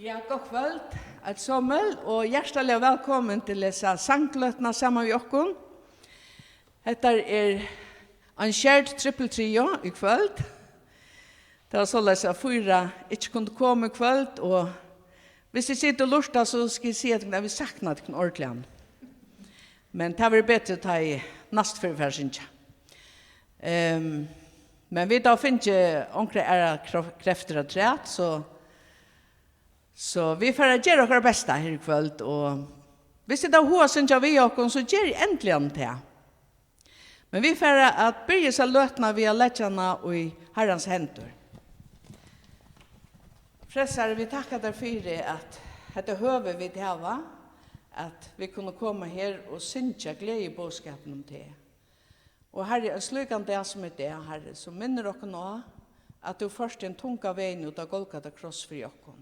Ja, god kvöld, alt sommel, og hjertelig velkommen til disse sangløtene sammen med oss. Dette en kjært trippeltrio i kvöld. Det var således at fyra ikke kunne komme i kvöld, og hvis jeg sitter og lurter, så skal jeg si at vi sakner det ordentlig. Men det var bedre å ta i neste forførsynja. Men vi da finner ikke ordentlig krefter og træt, så vi får gjøre vårt beste her i kvöld, og hvis det da hoa synja vi oss, så gjør jeg endelig om det. Men vi får at byrje seg løtene via lettjene og i Herrens hender. Frelsere, vi takker deg for at dette høver vi til hava, at vi kunne komme her og synja glede i bådskapen om det. Og Herre, en slukan det som det, Herre, så minner dere nå at du først en tunga veien ut av Golgata kross for dere.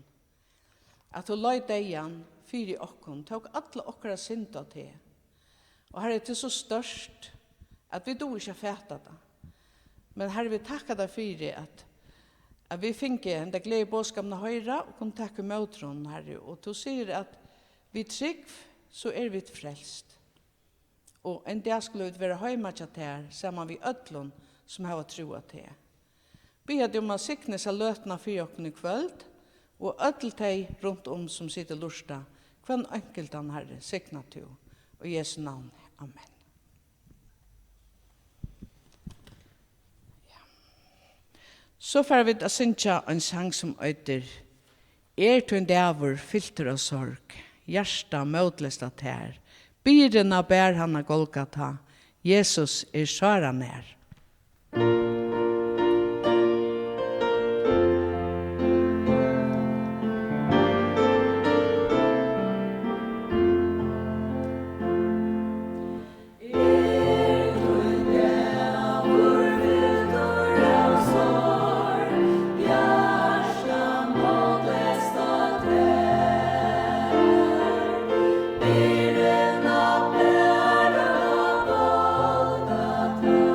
At du løy deg igjen, fyr i dere, tok alle dere synda til. Og Herre, det er så størst at vi do ikke fæta det. Men Herre, vi takker deg for at vi fikk en det glede i bådskapen å høre, og kunne takke møtron, Herre. Og du sier at vi trygg, så vi frelst. Og en dag skulle vi være høymatja til, sammen vi ødlån som har troa til. Vi hadde om å sikne seg løtene for dere i kvöld, og ødel deg rundt om som sitter lursta, hver enkelt han Herre, sikna til, og i Jesu navn. Amen. Så får vi å synge en sang som øyder til en dæver, filter og sorg, hjärsta mødlesta tær, byrena bær han av Golgata, Jesus svara nær. Byrena bär av Golgata,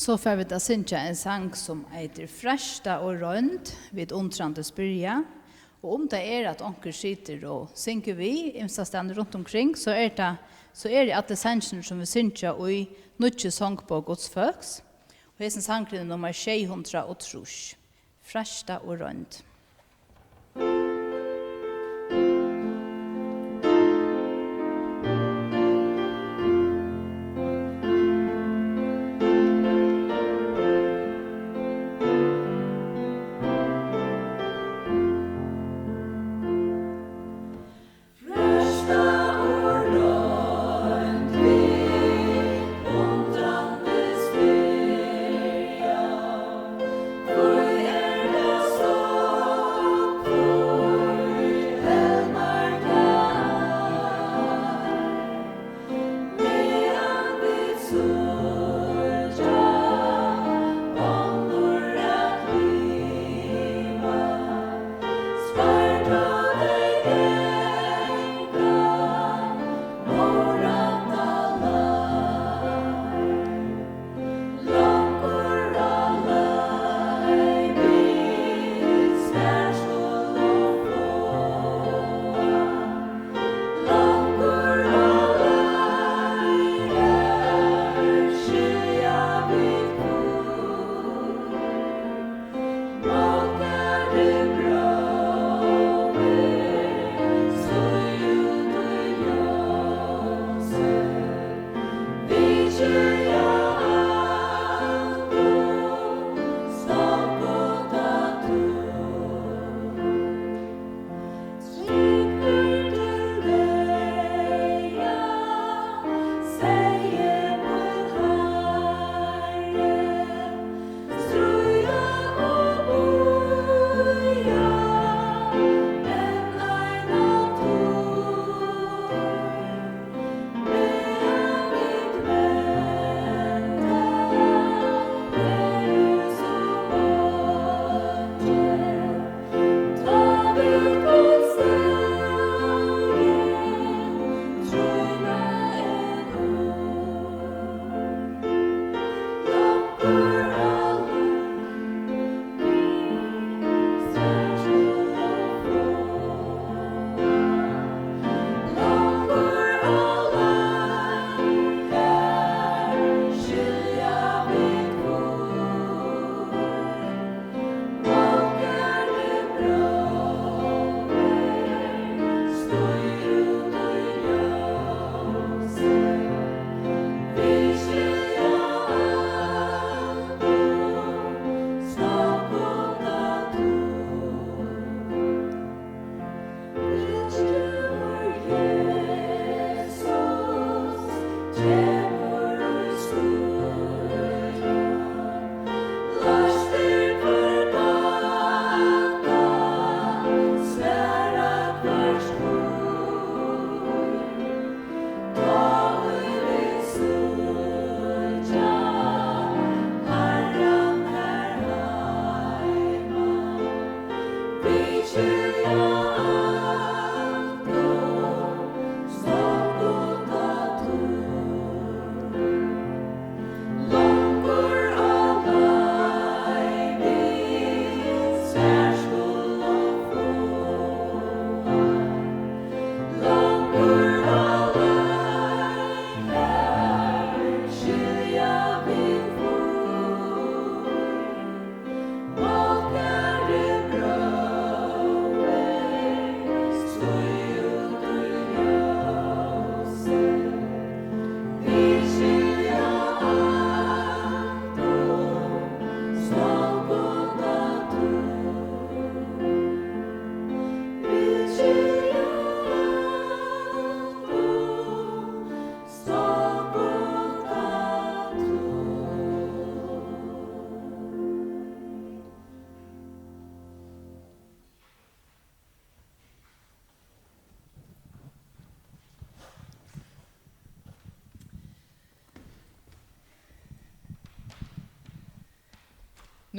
Så får vi da synge en sang som heter Fresta og rønt vid undrande spyrja. Og om det at onker sitter og synger vi, imstastand rundt omkring, så det at det sangen som vi synger i nødje sang på Guds folks. Og hesten sangen er nummer 603. Fresta og rønt.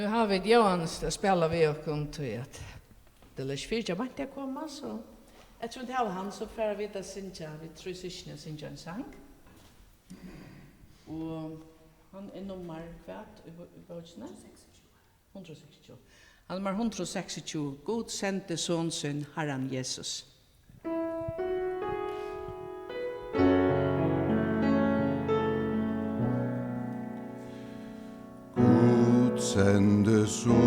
Nu har vi Johans att spela vi och kom till att det är svårt att inte komma så. Jag tror inte att han så för vi att synja, vi tror syskna synja en sang. Och Han är nummer kvart i bøkene? 126. Han nummer 126. God sendte son sin Herren Jesus. God sendte son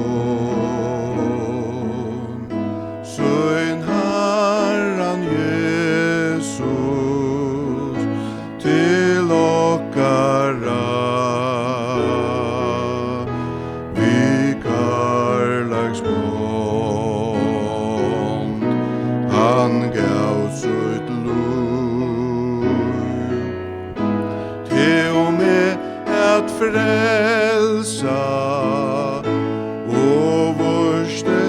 sin Herren Jesus til okkara vi karlagsbond han gav sitt liv til og med at frelsa og vorste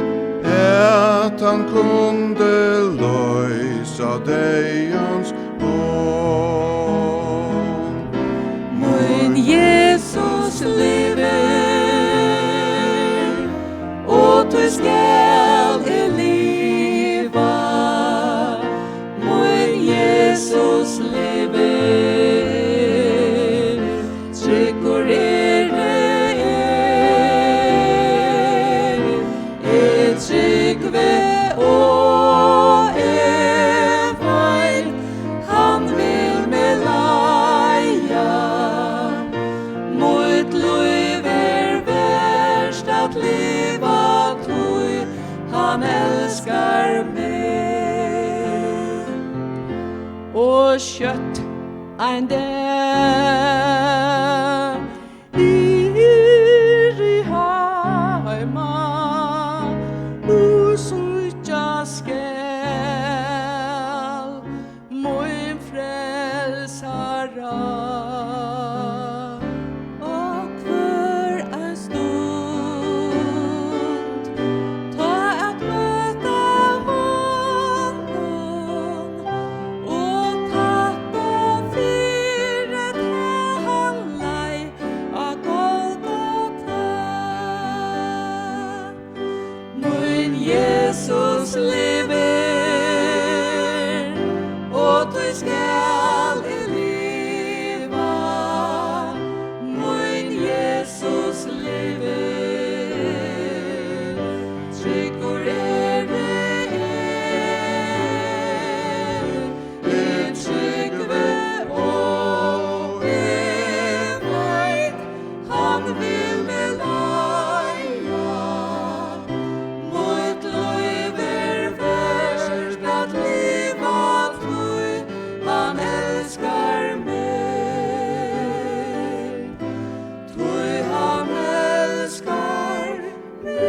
at han kunde løysa deians bånd. Min Jesus lever, og du skal leva. Min Jesus lever, trykker trykve og feil, han vil med leia. Mot liv verst at leva tog, han elskar meg. Og kjøtt ein dag i heima og suttja skal min frelsara. Og hver en stund ta at møta honom og tappa fire til han lei av Golgata. Min Jesus lever, og du skal leva. Min Jesus lever, trykker trykve og veit, han vil med leia. Mot liv verst at leva tog, han elskar meg. Tog han elskar meg.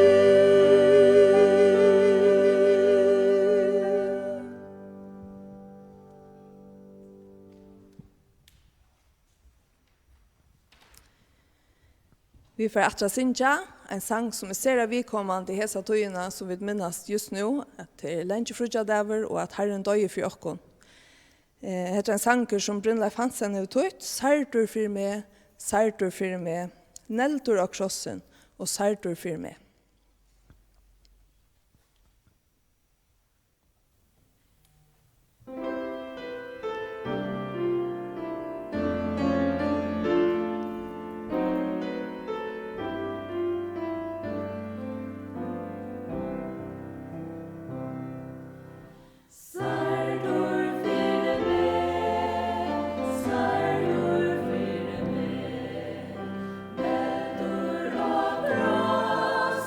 Vi får atra synja, en sang som ser vidkommande i hesa tøyina som vi minnas just nu, at det er lenge frutjadaver og at Herren døye for okkon. Hetta en sanger som Brynleif Hansen har tøyt, sartur for meg, neltur og krossen, og sartur for meg. Sardur fyrir meg, sardur fyrir meg, veldur og kross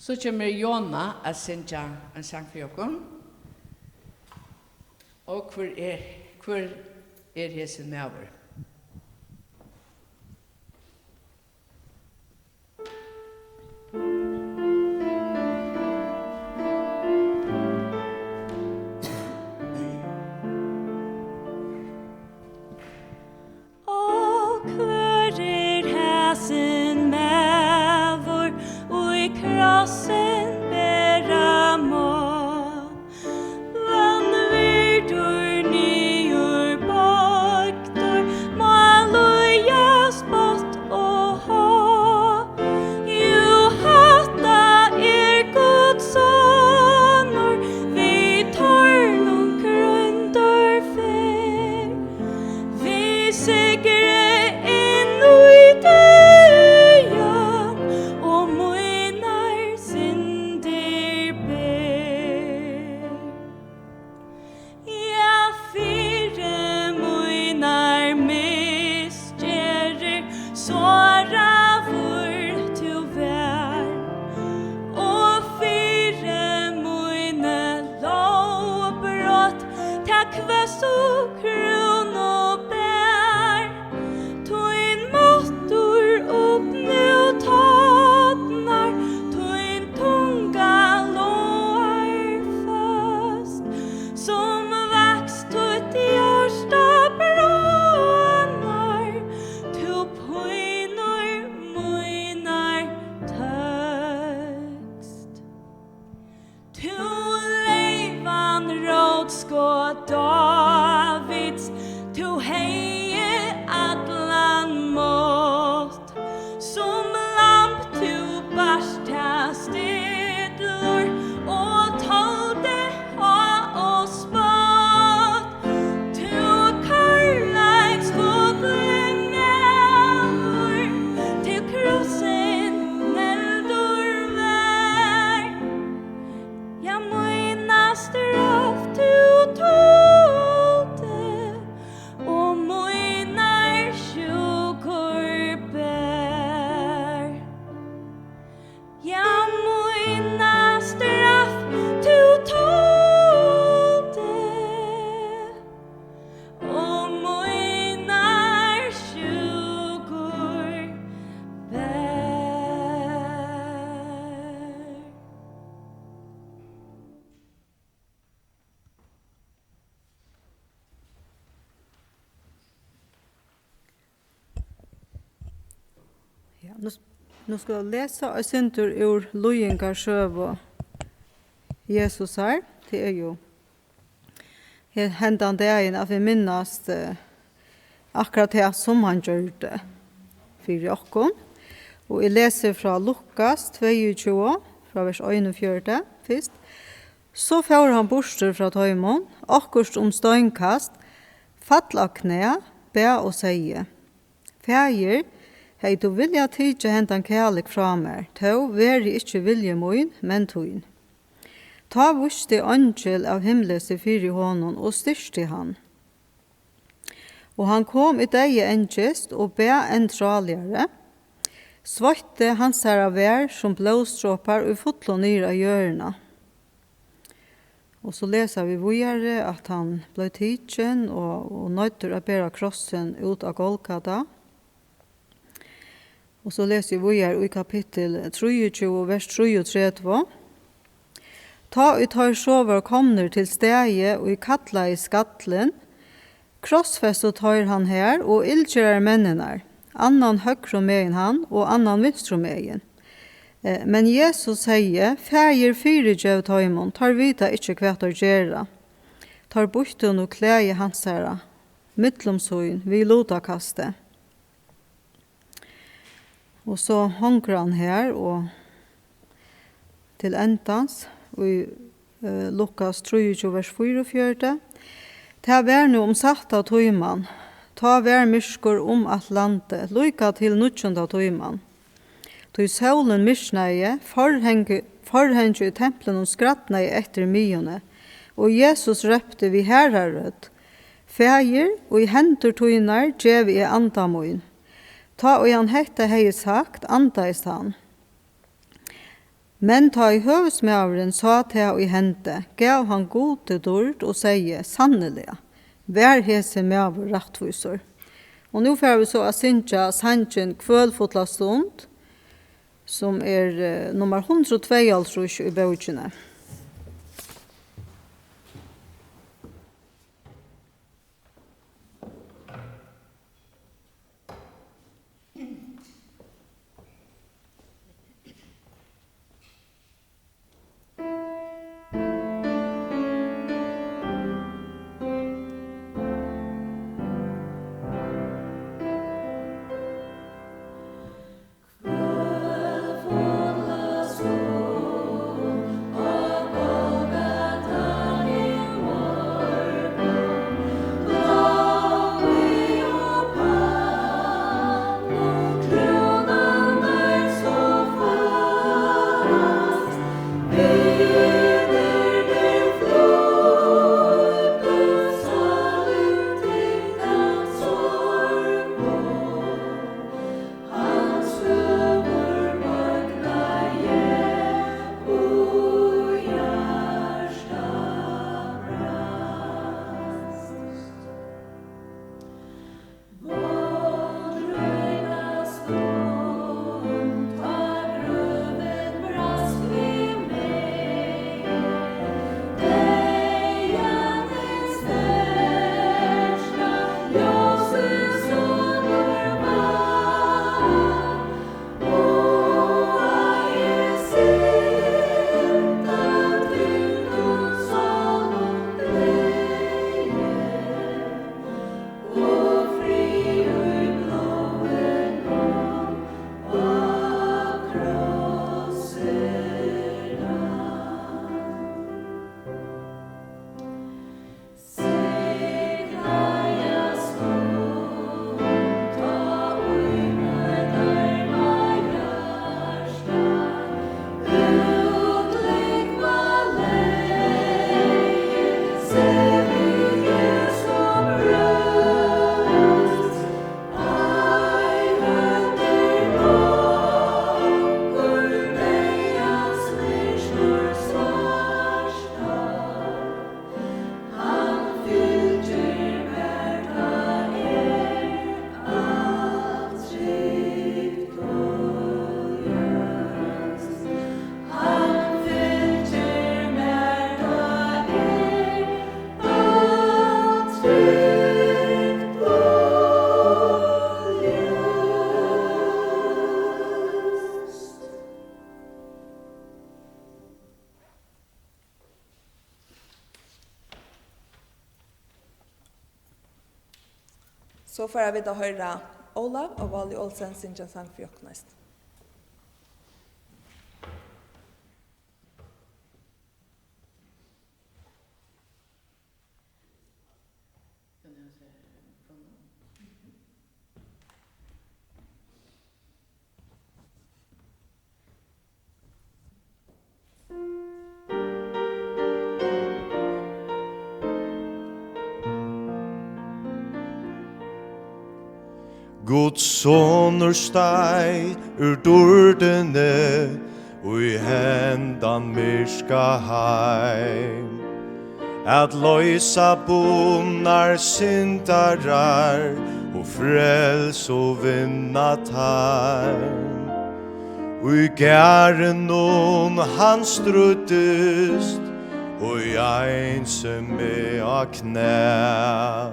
Så kommer Jona att synja en sang för oss. Och hver hesen med Og hver hæsen mævor, og I krossen bæra må. Vann virdur nyur baktor, mal og jaspott og ha. Jo hatta Guds sonor, vi tornum grundar fer. Vi segre inn i døyan, og munar synder ber. Ja, fire munar misgjerer, såra hvor du vær. Og fire mune lovbrott, ta kvest og kron og bær. Toin måttor opp nu tåtnar, toin tunga lår fast. Som växt ut i hjärsta brånar, to poinor munar tögst. To leivan rådskå Davids, to heie atlan mått. Som lamp to barsta stedlor, og tålde ha og spott. To karlaiks godle mævor, til krossen neldur vær. Ja, muinast straff du tålte, og muinar sjukur bær. Ja, muinast straff du tålte, og muinar sjukur bær. Ja, nu skal jeg lese og syntur ur Lujingar sjøv Jesus her. Det er jo hendan dagen at vi minnast akkurat det som han gjorde for okkon. Og jeg leser fra Lukas 22, fra vers 41 først. Så får han borster fra tøymon, akkurst støynkast, fattla knæ, be og seie. Fægir, hei du vilja tidja hendan kærlik fra mer, tå veri ikkje vilje moin, men toin. Ta vusti angel av himlese fyri honom og styrsti han. Og han kom i deie engest og be en traligare, svøtte hans herra vær som blåstråpar og fotlo nyr av hjørna. Og så leser vi videre at han ble tidsen og nøytter å bære krossen ut av Golgata. Og så leser vi videre i kapittel 23, vers 33. Ta ut har sover kommer til steget og i kattla i skattlen. Krossfest og tar han her og ildkjører mennene. Annan høyre med han og annan venstre med. Men Jesus sier, «Fægir fyri djev tøymon, tar vita ikkje kvært å gjera. Tar bortun og klæje hans herra, mittlomsøyn, vi lodakaste.» Og så honker han her og til endans, i Lukas 23, vers 44. Ta vær nu satt av tøyman, ta vær myrskur Atlante, lukka til 19. tøyman. Tøy solen myrsneie, forhenge i tempelen og skrattneie etter myone, og Jesus røpte vi herrarød, fægir og i hendur tøynar djev i andamoin. Ta og han hette hei sagt, andaist han. Men ta i høvesmævren sa til i hente, gav han god til dård og sier sannelig, vær hese mæver rettvisor. Og nå får vi så å synge sangen kvølfotla stund, som nummer 102 i bøkene. Så får vi da høre Olav og Vali Olsen synge en sang for Joknest. Guds sonur steg ur dordene og i hendan myrska heim. At løysa bonnar syndarar og frels og vinna tarm. Og i gæren nun han struttest og i einsamme av knæ.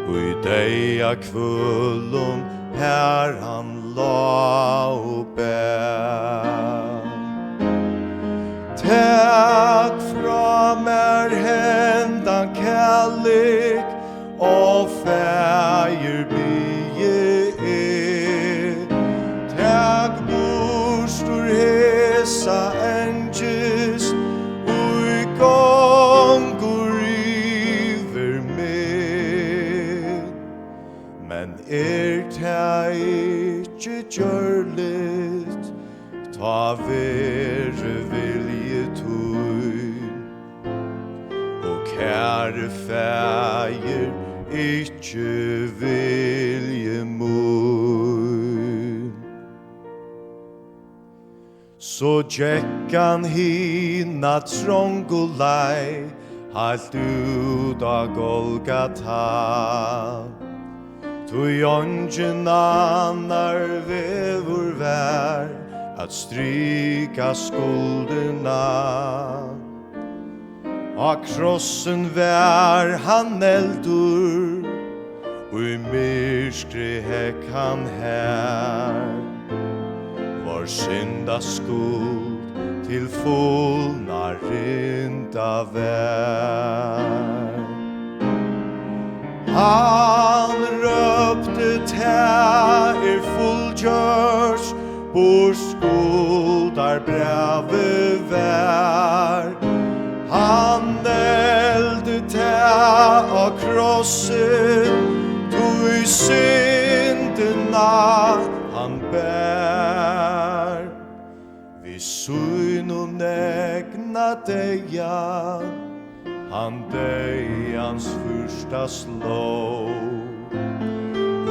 Og i deia kvullum her han la og bæ. Takk fra mer hendan kærlik og fægir bie. Takk bostur hesa engis og i gongur iver meg. Men ta ikkje gjørligt, ta vere vilje tøy. Og kære fægir, ikkje vilje møy. Så gekk han hina trångu lei, halt ut av Golgata. Tui ongen annar vevur vær, at stryka skuldina. A krossen vær han eldur, og i myrskri hekk han her. Vår synda skuld til fullna rinda vær. Han røpte tær fullgjørs, bor skuldar brave vær. Han elde tær av krossen, tog syndena han bær. Vi syn og negna deia, han deians fyrsta slå.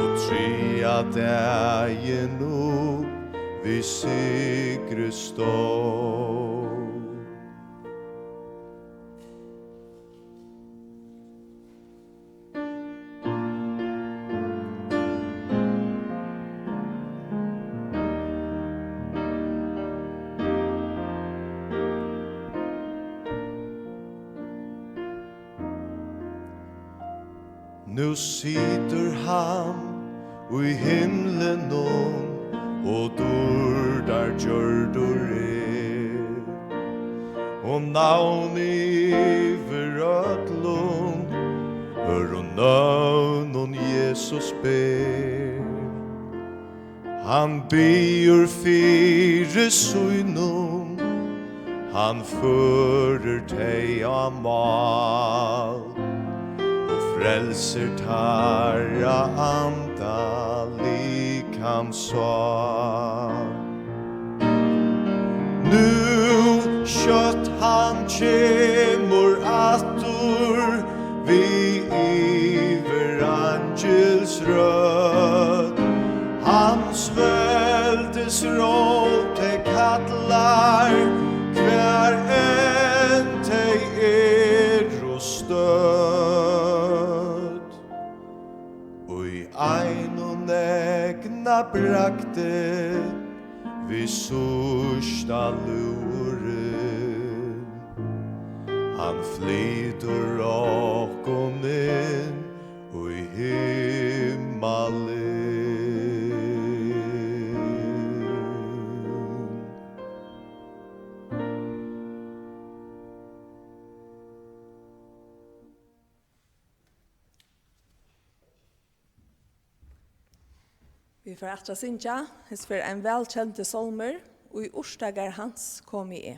Og trea deien opp, vi sigre stå. Nu sitter han i himlen og dordar gjørdur og navn iver ötlun og navn Jesus ber. Han byr fire sunnum, han fører teg av mal, frelser tarra anda likam svar. Nu kjøtt han kjemur attur, vi iver angels rød. Hans veldes råd te kallar, hver enn te og stød. Ein og negna brakte vi sursta luren. Han flyter okkom inn og i himmelen. Vi får atra sinja, hos for en velkjente solmer, og i orsdagar hans kom i.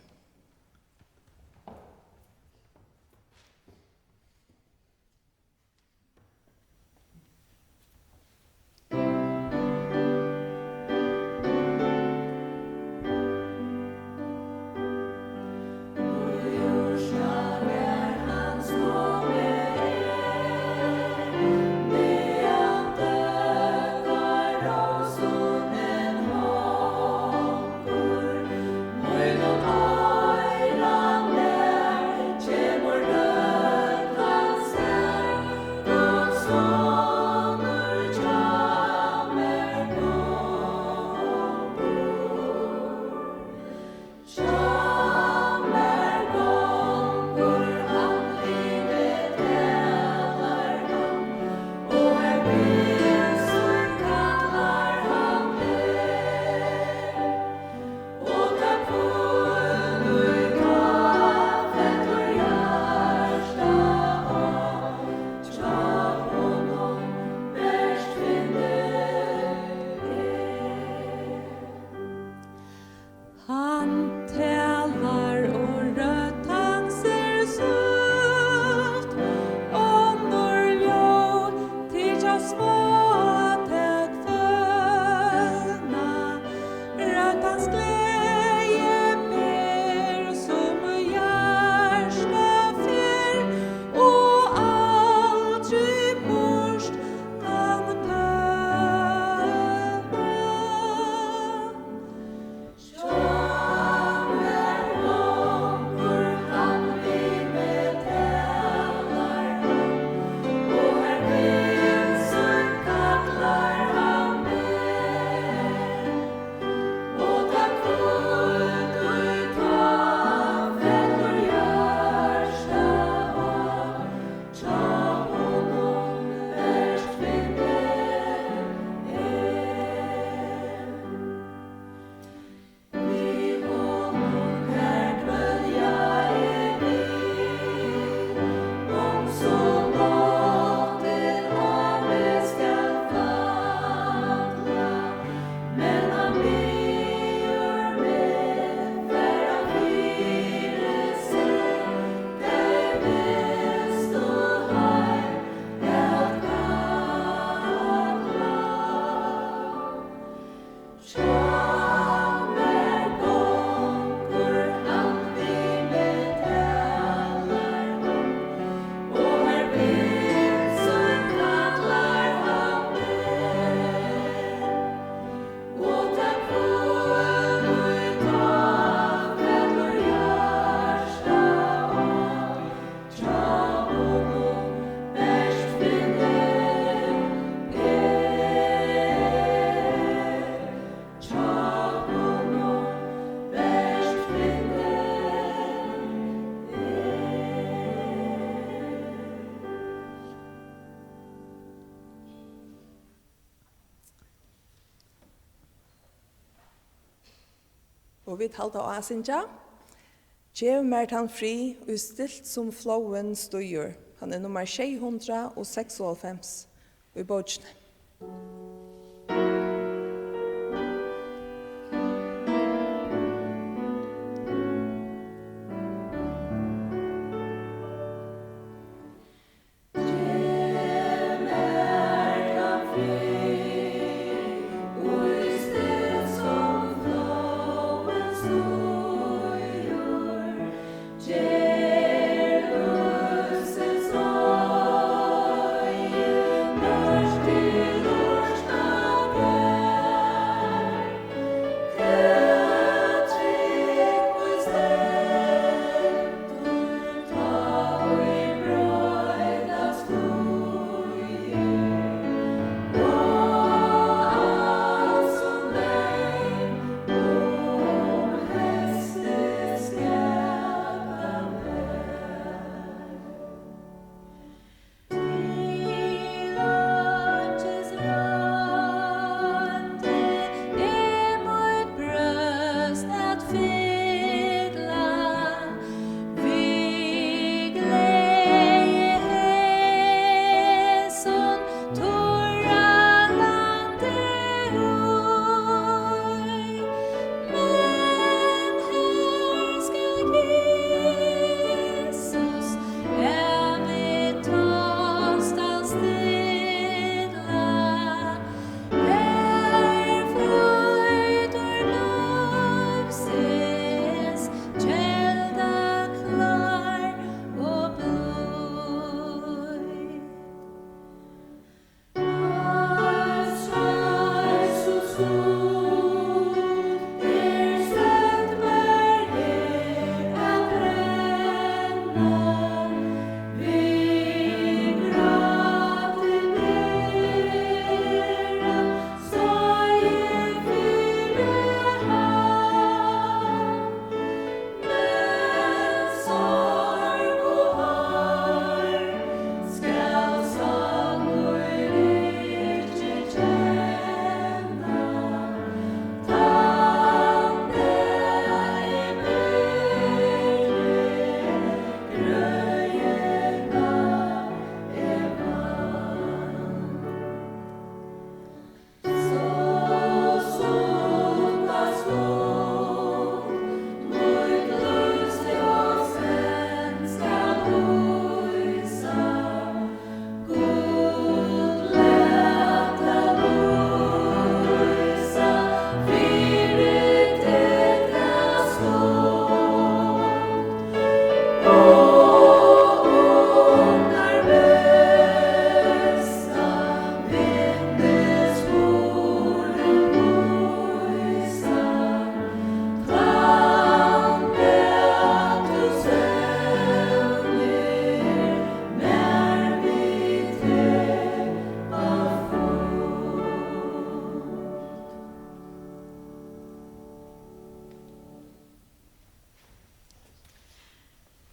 Og vi talte av Asinja. Gjev mer tan fri, og stilt som flowen støyer. Han er nummer 696 i båtsene.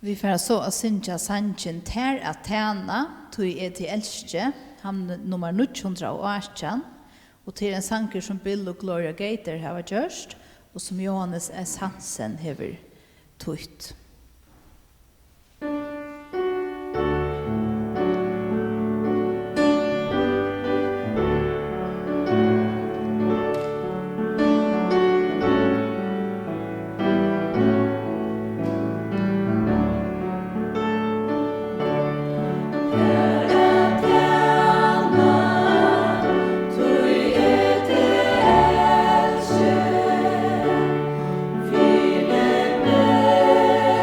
Vi får så att synja sanchen ter att tjäna tog till elske han nummer 918 och till en sanker som Bill och Gloria Gator har gjort och som Johannes S. Hansen har tagit. Fille med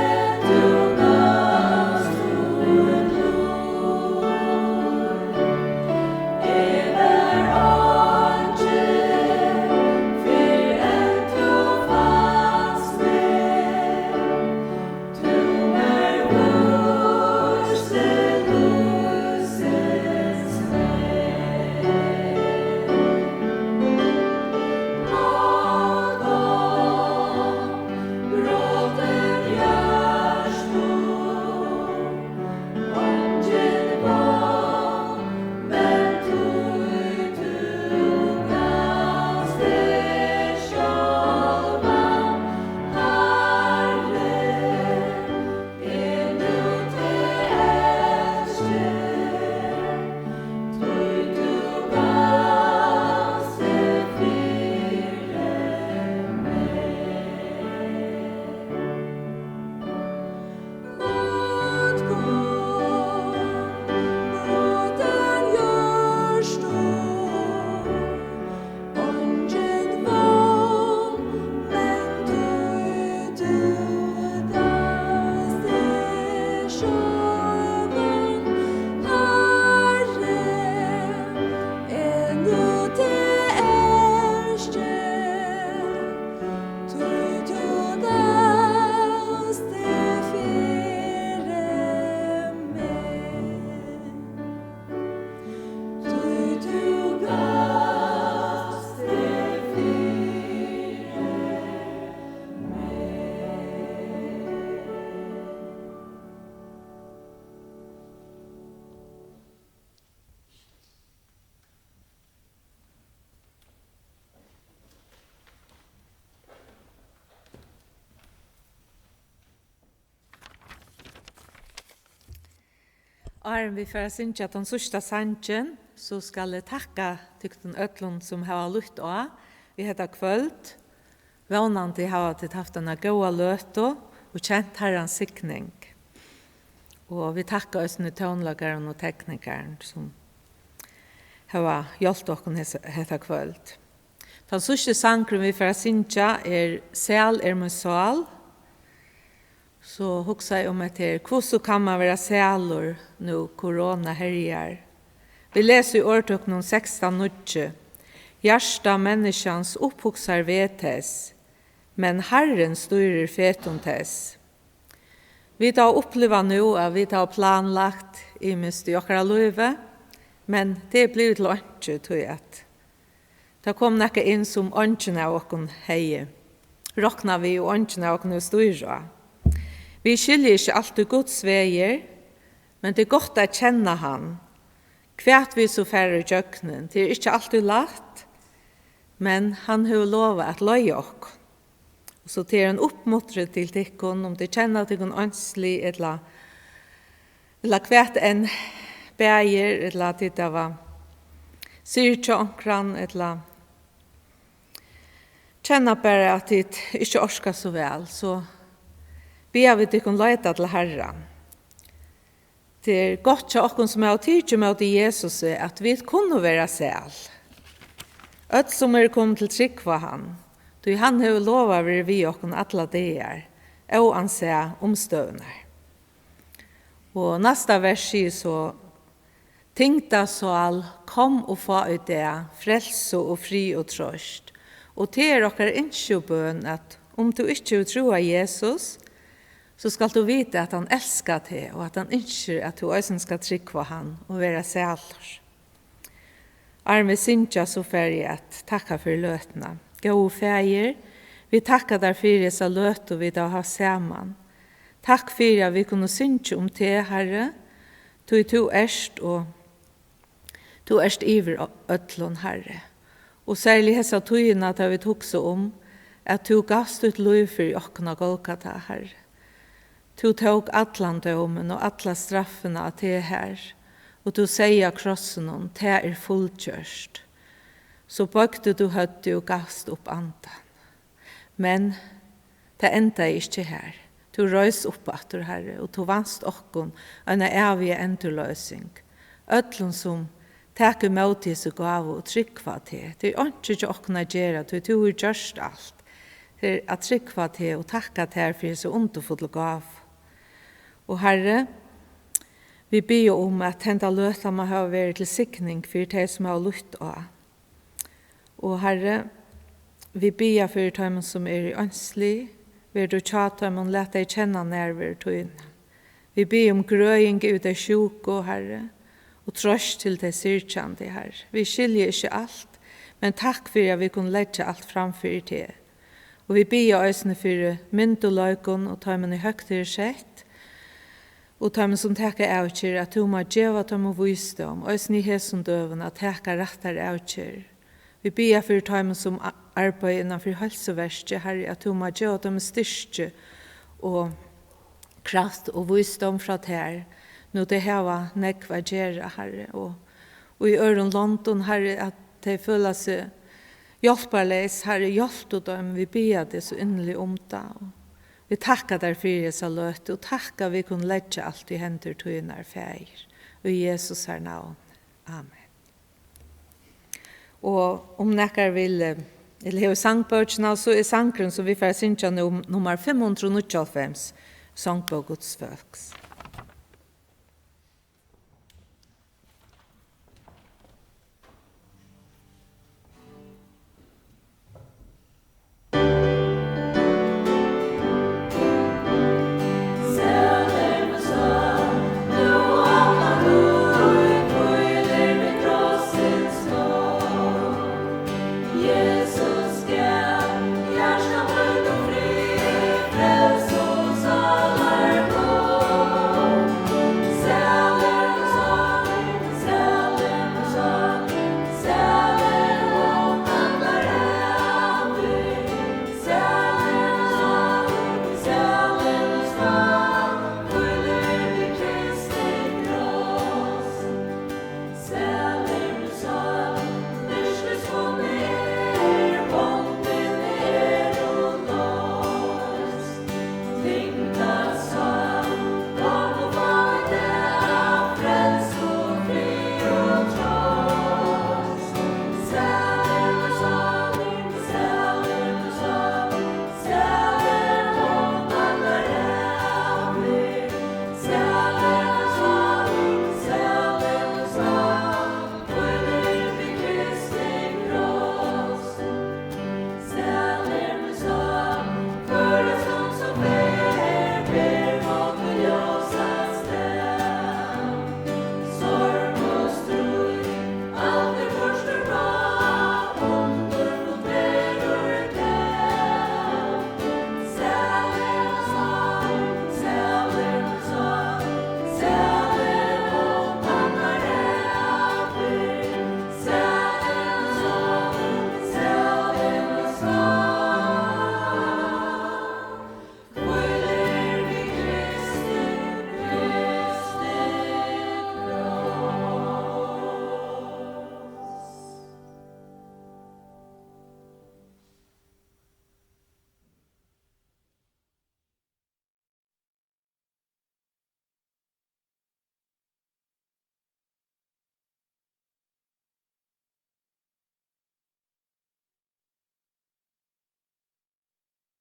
Arm vi får synge at den sørste sangen, så skal jeg takke tykten øtlund som har lytt av. Vi heter kvöld. Vånande har til haft en gode løte og kjent herrens sikning. Og vi takker oss nu tånlageren og teknikeren som har hjulpet oss heter kvöld. Den sørste sangen vi får synge Sæl min sal. Så hugsa jag om att hur kan man vara sälor nu corona herjar. Vi läser i årtoknon 16:9. Hjärsta människans upphuxar vetes, men Herren styrer fetontes. Vi tar uppleva nu att vi tar planlagt i mist i okra löve, men det blir till ånke tror jag. Det kom näka in som ånkena och hej. Rocknar vi och ånkena och nu styra. Vi skiljer ikke alltid Guds veier, men det er godt å kjenne han. Kvært vi så færre jøkkenen, det er ikke alltid lagt, men han har lovet at løye oss. Så det er en oppmuntret til tikkun, om det kjenner til en ønslig, eller kvært en bæger, eller til det var syrtjønkran, eller kjenner bare at det ikke orsker så vel, så vi har vidt ikke løyta til Herren. Det er godt til oss som har tidlig med Jesus at vi kunne være selv. Øt som kommet til trygg for han. Du han har lovet vi oss alle det og anse omstøvende. Og neste vers sier så Tinkta så kom og få ut det, frelse og fri og trøst. Og til dere ikke bøn at om du ikke tror Jesus, så skal du vite at han elsker deg, og at han ønsker at du også skal trykke på han og være sælger. Arme Sintja så ferdig at takka for løtene. Gå feir, vi takkar der for disse løt og vi da har sammen. Takk for at vi kunne synge om det, Herre. Du erst og du erst iver øtlån, Herre. Og særlig hessa tøyene at vi tok så om at du gavst ut liv for åkna Golgata, Herre. Du tog atlandomen og alla straffene av det her, og du sier krossen om det fullkjørst. Så bøkte du høtte og gavst opp andan. Men det enda ikke her. Du røys opp atter, Herre, og du vannst okkon en evig endurløsing. Ødlun som teker mot disse gav og tryggva til. Det er ikke ikke okkona gjøre, du har gjørst alt. Det er at tryggva til og takka til for så underfulle gav. Og Herre, vi ber om at henta løta må ha vært til sikning for de som har lutt av. Og Herre, vi ber for de som i ønslig, vil du tjata om å lete deg kjenne nærvær tøyne. Vi ber om grøying ut av sjuko, Herre, og trøst til det syrkjande, Herre. Vi skiljer ikke alt, men takk for at vi kunne legge alt framfor det. Og vi ber øsne for myndoløykon og ta med i høgtere sett, og ta med som teker avkjør, at du må gjøre dem og visdom, øsne i hesson døven, at teker rettere avkjør. Vi ber for ta med som arbeid innenfor helseverste, Herre, at du må gjøre dem styrke og kraft og visdom fra ter. Nå det her var nekva gjøre, Herre, og i øren London, Herre, at de føler seg hjelperleis, Herre, hjelp dem, vi ber det så inderlig om det. Vi tackar der for disse løte, og tackar vi kunne legge alt i hender tøyner feir. Og i Jesus her navn. Amen. Og om nekker vil, eller heve sangbøkene, så er sangren som vi får synge nummer 595, sangbøk Guds folks.